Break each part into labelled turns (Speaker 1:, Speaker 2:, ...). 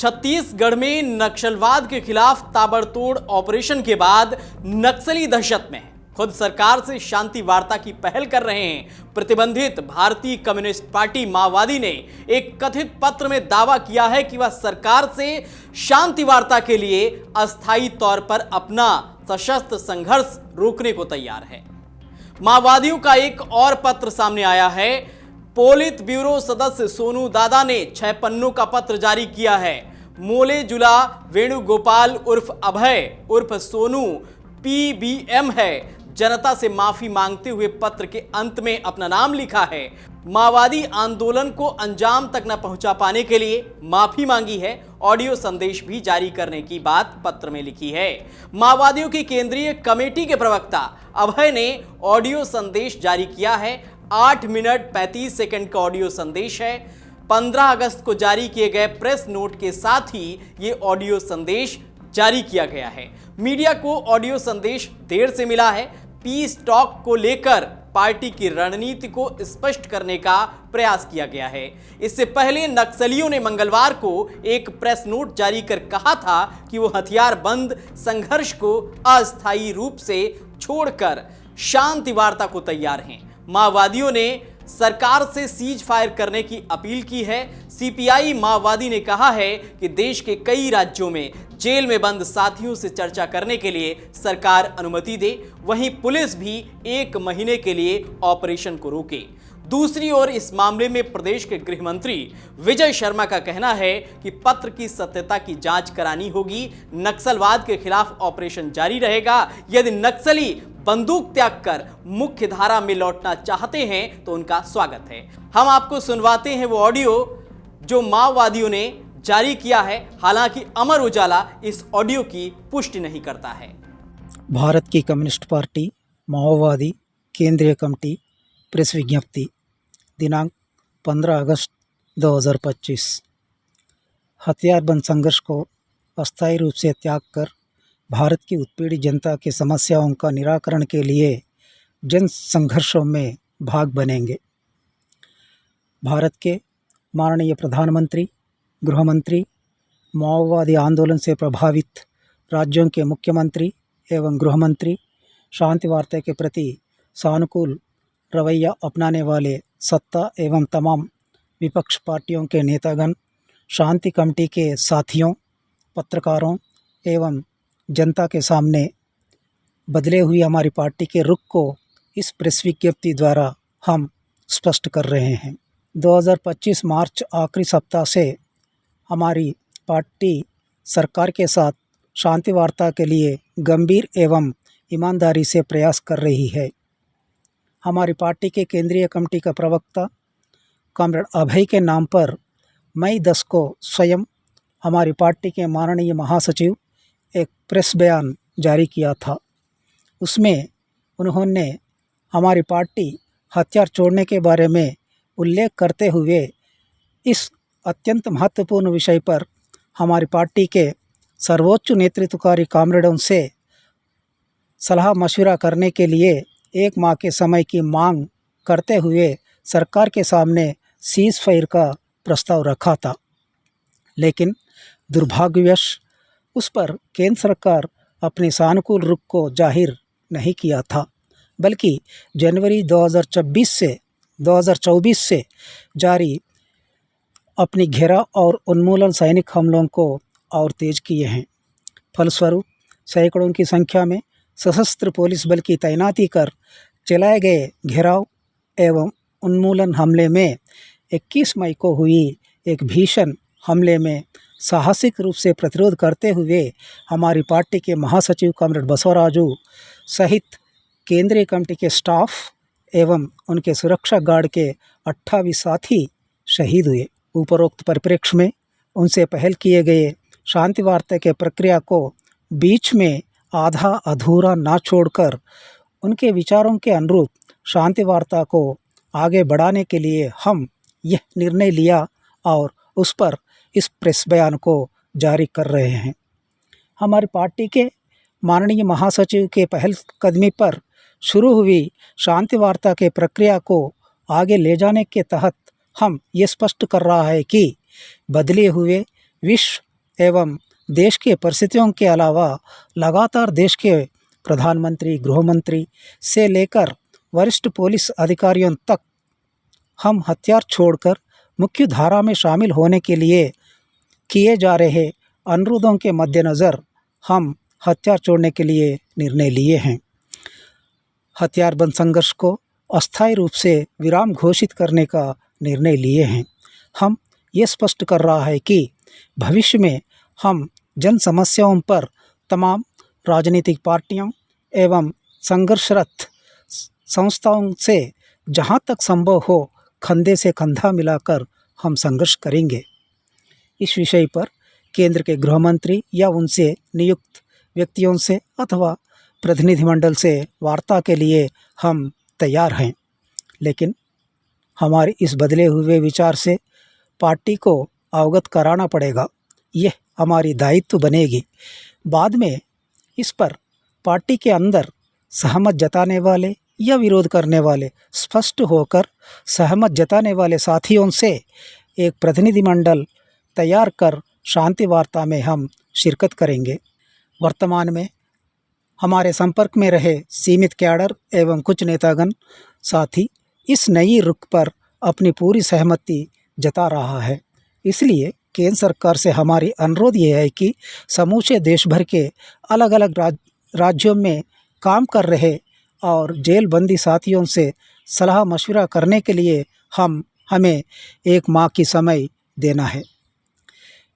Speaker 1: छत्तीसगढ़ में नक्सलवाद के खिलाफ ताबड़तोड़ ऑपरेशन के बाद नक्सली दहशत में है। खुद सरकार से शांति वार्ता की पहल कर रहे हैं। प्रतिबंधित भारतीय कम्युनिस्ट पार्टी माओवादी ने एक कथित पत्र में दावा किया है कि वह सरकार से शांति वार्ता के लिए अस्थायी तौर पर अपना सशस्त्र संघर्ष रोकने को तैयार है। माओवादियों का एक और पत्र सामने आया है। पोलित ब्यूरो सदस्य सोनू दादा ने 6 पन्नों का पत्र जारी किया है। मोले जुला वेणुगोपाल उर्फ अभय उर्फ सोनू पीबीएम है। जनता से माफी मांगते हुए पत्र के अंत में अपना नाम लिखा है। माओवादी आंदोलन को अंजाम तक न पहुंचा पाने के लिए माफी मांगी है। ऑडियो संदेश भी जारी करने की बात पत्र में लिखी है। माओवादियों की केंद्रीय कमेटी के प्रवक्ता अभय ने ऑडियो संदेश जारी किया है। 8 मिनट 35 सेकंड का ऑडियो संदेश है। 15 अगस्त को जारी किए गए प्रेस नोट के साथ ही ये ऑडियो संदेश जारी किया गया है। मीडिया को ऑडियो संदेश देर से मिला है। पीस टॉक को लेकर पार्टी की रणनीति को स्पष्ट करने का प्रयास किया गया है। इससे पहले नक्सलियों ने मंगलवार को एक प्रेस नोट जारी कर कहा था कि वो हथियार बंद संघर्ष को अस्थायी रूप से छोड़कर शांति वार्ता को तैयार हैं। माओवादियों ने सरकार से सीज फायर करने की अपील की है। सीपीआई माओवादी ने कहा है कि देश के कई राज्यों में जेल में बंद साथियों से चर्चा करने के लिए सरकार अनुमति दे। वहीं पुलिस भी 1 महीने के लिए ऑपरेशन को रोके। दूसरी ओर इस मामले में प्रदेश के गृह मंत्री विजय शर्मा का कहना है कि पत्र की सत्यता की जांच करानी होगी। नक्सलवाद के खिलाफ ऑपरेशन जारी रहेगा। यदि नक्सली बंदूक त्याग कर मुख्य धारा में लौटना चाहते हैं तो उनका स्वागत है। हम आपको सुनवाते हैं वो ऑडियो जो माओवादियों ने जारी किया है। हालांकि अमर उजाला इस ऑडियो की पुष्टि नहीं करता है।
Speaker 2: भारत की कम्युनिस्ट पार्टी माओवादी केंद्रीय कमेटी प्रेस विज्ञप्ति दिनांक 15 अगस्त 2025। हथियारबंद संघर्ष को अस्थायी रूप से त्याग कर भारत की उत्पीड़ित जनता की समस्याओं का निराकरण के लिए जन संघर्षों में भाग बनेंगे। भारत के माननीय प्रधानमंत्री, गृह मंत्री, माओवादी आंदोलन से प्रभावित राज्यों के मुख्यमंत्री एवं गृह मंत्री, शांति वार्ता के प्रति सानुकूल रवैया अपनाने वाले सत्ता एवं तमाम विपक्ष पार्टियों के नेतागण, शांति कमेटी के साथियों, पत्रकारों एवं जनता के सामने बदले हुई हमारी पार्टी के रुख को इस प्रेस विज्ञप्ति द्वारा हम स्पष्ट कर रहे हैं। 2025 मार्च आखिरी सप्ताह से हमारी पार्टी सरकार के साथ शांति वार्ता के लिए गंभीर एवं ईमानदारी से प्रयास कर रही है। हमारी पार्टी के केंद्रीय कमेटी का प्रवक्ता कॉमरेड अभय के नाम पर मई 10 को स्वयं हमारी पार्टी के माननीय महासचिव एक प्रेस बयान जारी किया था। उसमें उन्होंने हमारी पार्टी हथियार छोड़ने के बारे में उल्लेख करते हुए इस अत्यंत महत्वपूर्ण विषय पर हमारी पार्टी के सर्वोच्च नेतृत्वकारी कॉमरेडों से सलाह मशविरा करने के लिए 1 माह के समय की मांग करते हुए सरकार के सामने सीज फायर का प्रस्ताव रखा था। लेकिन दुर्भाग्यवश उस पर केंद्र सरकार अपने सानुकूल रुख को जाहिर नहीं किया था, बल्कि जनवरी 2024 से जारी अपनी घेराव और उन्मूलन सैनिक हमलों को और तेज किए हैं। फलस्वरूप सैकड़ों की संख्या में सशस्त्र पुलिस बल की तैनाती कर चलाए गए घेराव एवं उन्मूलन हमले में 21 मई को हुई एक भीषण हमले में साहसिक रूप से प्रतिरोध करते हुए हमारी पार्टी के महासचिव कॉमरेड बसवराजू सहित केंद्रीय कमेटी के स्टाफ एवं उनके सुरक्षा गार्ड के 28 साथी शहीद हुए। उपरोक्त परिप्रेक्ष्य में उनसे पहल किए गए शांति वार्ता के प्रक्रिया को बीच में आधा अधूरा ना छोड़कर उनके विचारों के अनुरूप शांति वार्ता को आगे बढ़ाने के लिए हम यह निर्णय लिया और उस पर इस प्रेस बयान को जारी कर रहे हैं। हमारी पार्टी के माननीय महासचिव के पहल कदमी पर शुरू हुई शांति वार्ता के प्रक्रिया को आगे ले जाने के तहत हम ये स्पष्ट कर रहा है कि बदले हुए विश्व एवं देश के परिस्थितियों के अलावा लगातार देश के प्रधानमंत्री, गृहमंत्री से लेकर वरिष्ठ पुलिस अधिकारियों तक हम हथियार छोड़कर मुख्य धारा में शामिल होने के लिए किए जा रहे अनुरोधों के मद्देनज़र हम हथियार छोड़ने के लिए निर्णय लिए हैं। हथियारबंद संघर्ष को अस्थायी रूप से विराम घोषित करने का निर्णय लिए हैं। हम ये स्पष्ट कर रहा है कि भविष्य में हम जन समस्याओं पर तमाम राजनीतिक पार्टियों एवं संघर्षरत संस्थाओं से जहां तक संभव हो कंधे से कंधा मिलाकर हम संघर्ष करेंगे। इस विषय पर केंद्र के गृह मंत्री या उनसे नियुक्त व्यक्तियों से अथवा प्रतिनिधिमंडल से वार्ता के लिए हम तैयार हैं, लेकिन हमारे इस बदले हुए विचार से पार्टी को अवगत कराना पड़ेगा। यह हमारी दायित्व बनेगी। बाद में इस पर पार्टी के अंदर सहमत जताने वाले या विरोध करने वाले स्पष्ट होकर सहमत जताने वाले साथियों से एक प्रतिनिधिमंडल तैयार कर शांति वार्ता में हम शिरकत करेंगे। वर्तमान में हमारे संपर्क में रहे सीमित कैडर एवं कुछ नेतागण साथी इस नई रुख पर अपनी पूरी सहमति जता रहा है। इसलिए केंद्र सरकार से हमारी अनुरोध ये है कि समूचे देश भर के अलग अलग राज्यों में काम कर रहे और जेलबंदी साथियों से सलाह मशवरा करने के लिए हमें 1 माह की समय देना है।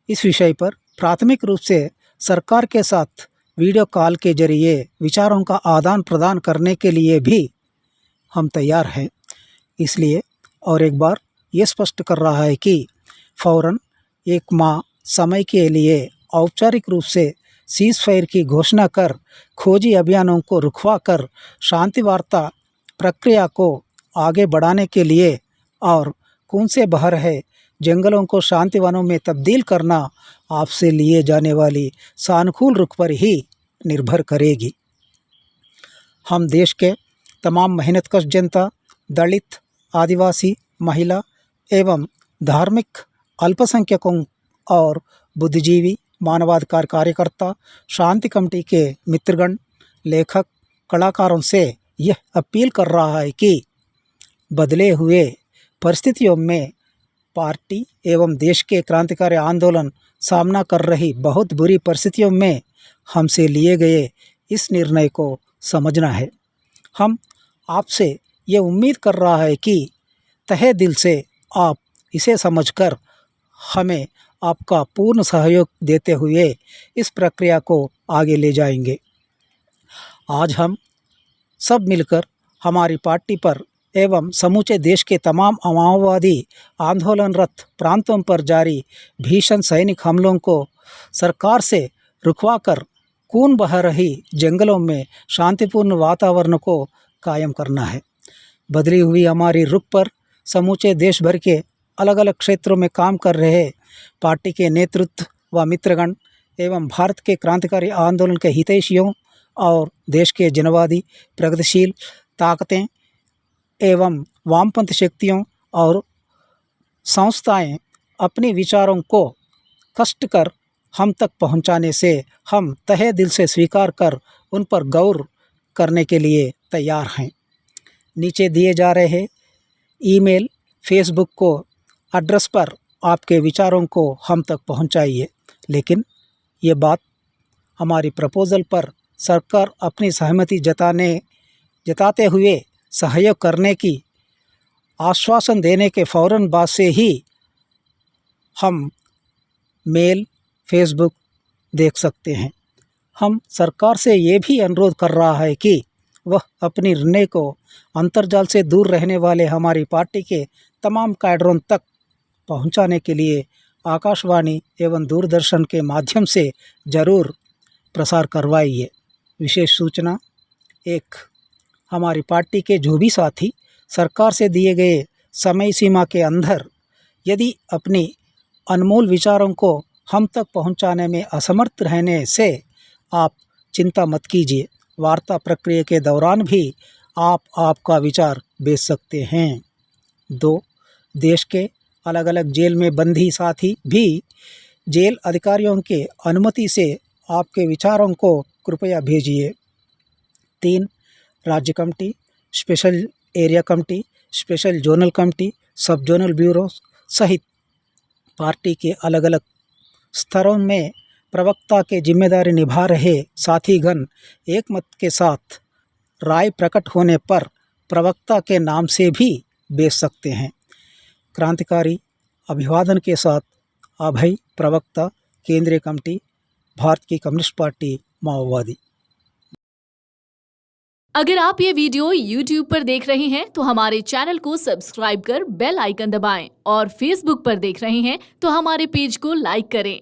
Speaker 2: इस विषय पर प्राथमिक रूप से सरकार के साथ वीडियो कॉल के जरिए विचारों का आदान प्रदान करने के लिए भी हम तैयार हैं। इसलिए और एक बार ये स्पष्ट कर रहा है कि फ़ौरन 1 माह समय के लिए औपचारिक रूप से सीज़ फायर की घोषणा कर खोजी अभियानों को रुकवा कर शांति वार्ता प्रक्रिया को आगे बढ़ाने के लिए और खून से बह रहे जंगलों को शांति वनों में तब्दील करना आपसे लिए जाने वाली सानुकूल रुख पर ही निर्भर करेगी। हम देश के तमाम मेहनतकश जनता, दलित, आदिवासी, महिला एवं धार्मिक अल्पसंख्यकों और बुद्धिजीवी, मानवाधिकार कार्यकर्ता, शांति कमेटी के मित्रगण, लेखक, कलाकारों से यह अपील कर रहा है कि बदले हुए परिस्थितियों में पार्टी एवं देश के क्रांतिकारी आंदोलन सामना कर रही बहुत बुरी परिस्थितियों में हमसे लिए गए इस निर्णय को समझना है। हम आपसे ये उम्मीद कर रहा है कि तहे दिल से आप इसे समझकर हमें आपका पूर्ण सहयोग देते हुए इस प्रक्रिया को आगे ले जाएंगे। आज हम सब मिलकर हमारी पार्टी पर एवं समूचे देश के तमाम माओवादी आंदोलनरत प्रांतों पर जारी भीषण सैनिक हमलों को सरकार से रुकवाकर खून बह रही जंगलों में शांतिपूर्ण वातावरण को कायम करना है। बदली हुई हमारी रुख पर समूचे देश भर के अलग अलग क्षेत्रों में काम कर रहे पार्टी के नेतृत्व व मित्रगण एवं भारत के क्रांतिकारी आंदोलन के हितैषियों और देश के जनवादी प्रगतिशील ताकतें एवं वामपंथ शक्तियों और संस्थाएं अपने विचारों को कष्ट कर हम तक पहुंचाने से हम तहे दिल से स्वीकार कर उन पर गौर करने के लिए तैयार हैं। नीचे दिए जा रहे ईमेल, फेसबुक को एड्रेस पर आपके विचारों को हम तक पहुंचाइए। लेकिन ये बात हमारी प्रपोज़ल पर सरकार अपनी सहमति जताते हुए सहयोग करने की आश्वासन देने के फ़ौरन बाद से ही हम मेल, फेसबुक देख सकते हैं। हम सरकार से ये भी अनुरोध कर रहा है कि वह अपनी निर्णय को अंतर्जाल से दूर रहने वाले हमारी पार्टी के तमाम कैडरों तक पहुंचाने के लिए आकाशवाणी एवं दूरदर्शन के माध्यम से ज़रूर प्रसार करवाइए। विशेष सूचना 1, हमारी पार्टी के जो भी साथी सरकार से दिए गए समय सीमा के अंदर यदि अपनी अनमोल विचारों को हम तक पहुंचाने में असमर्थ रहने से आप चिंता मत कीजिए। वार्ता प्रक्रिया के दौरान भी आप आपका विचार भेज सकते हैं। 2, देश के अलग अलग जेल में बंदी साथी भी जेल अधिकारियों के अनुमति से आपके विचारों को कृपया भेजिए। 3. राज्य committee, special area committee, special zonal committee, सब जोनल ब्यूरो सहित पार्टी के अलग अलग स्तरों में प्रवक्ता के जिम्मेदारी निभा रहे साथीगण एक मत के साथ राय प्रकट होने पर प्रवक्ता के नाम से भी भेज सकते हैं। क्रांतिकारी अभिवादन के साथ अभय, प्रवक्ता, केंद्रीय कमेटी, भारत की कम्युनिस्ट पार्टी माओवादी।
Speaker 3: अगर आप ये वीडियो YouTube पर देख रहे हैं तो हमारे चैनल को सब्सक्राइब कर बेल आइकन दबाएं और Facebook पर देख रहे हैं तो हमारे पेज को लाइक करें।